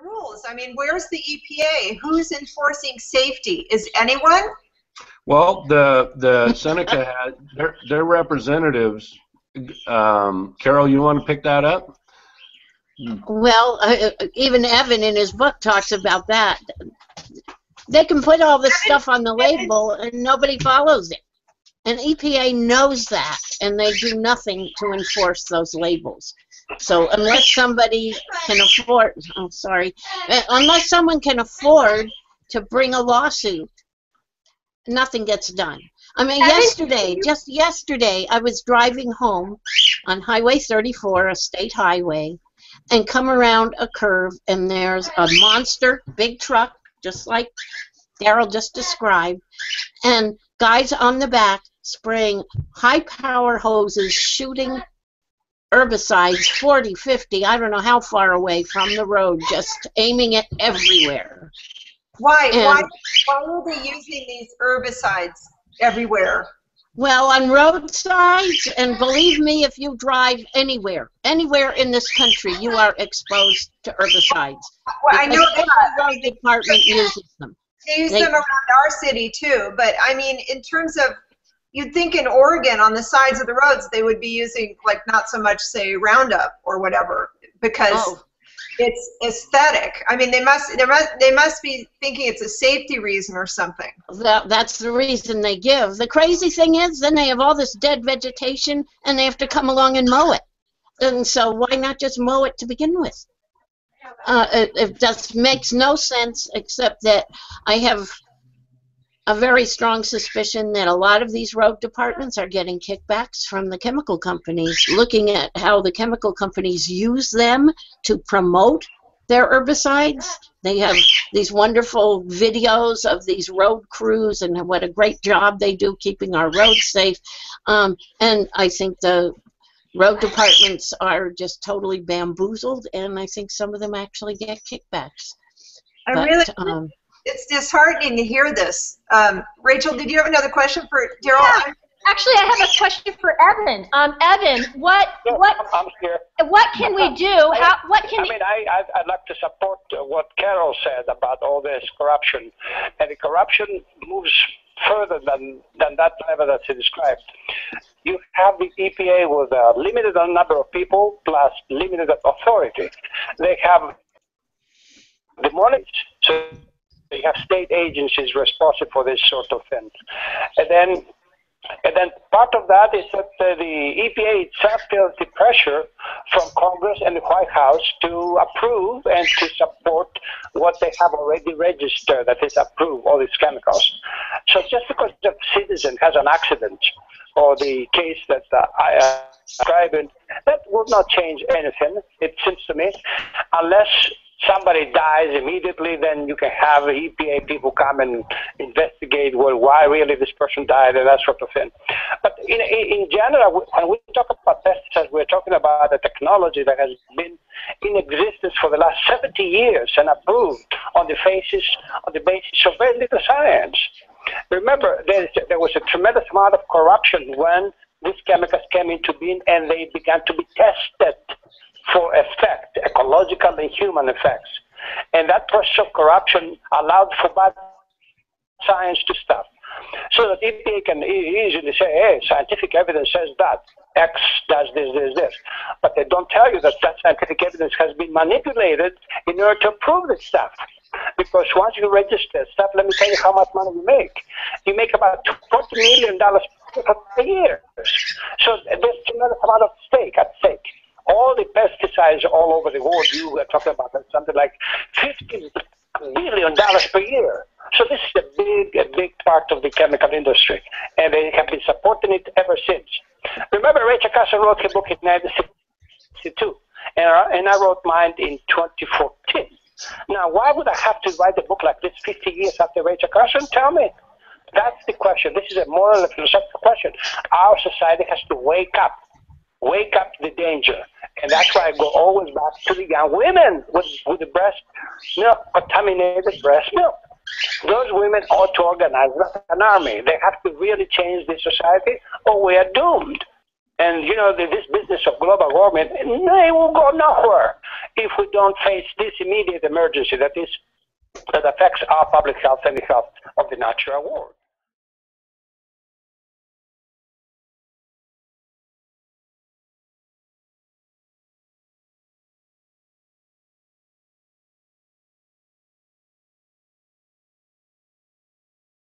rules? I mean, where's the EPA? Who's enforcing safety? Is anyone? Well, the Seneca had their representatives. Carol, you want to pick that up? Well, even Evan in his book talks about that. They can put all this stuff on the label and nobody follows it. And EPA knows that, and they do nothing to enforce those labels. So unless somebody can afford, unless someone can afford to bring a lawsuit, nothing gets done. I mean, just yesterday, I was driving home on Highway 34, a state highway, and come around a curve, and there's a monster big truck, just like Darryl just described, and guys on the back spraying high-power hoses, shooting herbicides 40, 50, I don't know how far away from the road, just aiming it everywhere. Why are they using these herbicides everywhere? Well, on roadsides, and believe me, if you drive anywhere in this country, you are exposed to herbicides. Well, I know that. The road department uses them. They use them around our city too, but I mean, in terms of, you'd think in Oregon on the sides of the roads they would be using, like, not so much, say, Roundup or whatever, because it's aesthetic. I mean, they must be thinking it's a safety reason or something. That's the reason they give. The crazy thing is, then they have all this dead vegetation, and they have to come along and mow it. And so why not just mow it to begin with? It just makes no sense, except that I have a very strong suspicion that a lot of these road departments are getting kickbacks from the chemical companies, looking at how the chemical companies use them to promote their herbicides. They have these wonderful videos of these road crews and what a great job they do keeping our roads safe. And I think the road departments are just totally bamboozled, and I think some of them actually get kickbacks. It's disheartening to hear this. Rachel, did you have another question for Darryl? Yeah. Actually, I have a question for Evan. Evan, what can we do? I'd like to support what Carol said about all this corruption, and the corruption moves further than that level that she described. You have the EPA with a limited number of people plus limited authority. They have the money, so they have state agencies responsible for this sort of thing. And then part of that is that the EPA itself feels the pressure from Congress and the White House to approve and to support what they have already registered, that is approved, all these chemicals. So just because the citizen has an accident or the case that I described, that would not change anything, it seems to me, unless somebody dies immediately, then you can have the EPA people come and investigate, well, why really this person died and that sort of thing. But in general, when we talk about pesticides, we're talking about a technology that has been in existence for the last 70 years and approved on the basis of very little science. Remember, there was a tremendous amount of corruption when these chemicals came into being, and they began to be tested for effect, ecological and human effects. And that process of corruption allowed for bad science to stop. So that EPA can easily say, hey, scientific evidence says that X does this, this, this. But they don't tell you that that scientific evidence has been manipulated in order to prove this stuff. Because once you register stuff, let me tell you how much money you make. You make about $40 million a year. So there's a tremendous amount of at stake. All the pesticides all over the world, you were talking about something like $50 billion per year. So this is a big part of the chemical industry, and they have been supporting it ever since. Remember, Rachel Carson wrote her book in 1962, and I wrote mine in 2014. Now, why would I have to write a book like this 50 years after Rachel Carson? Tell me. That's the question. This is a moral and philosophical question. Our society has to wake up to the danger. And that's why I go always back to the young women with the breast milk, contaminated breast milk. Those women ought to organize an army. They have to really change the society, or we are doomed. And you know, this business of global warming, they will go nowhere if we don't face this immediate emergency that affects our public health and the health of the natural world.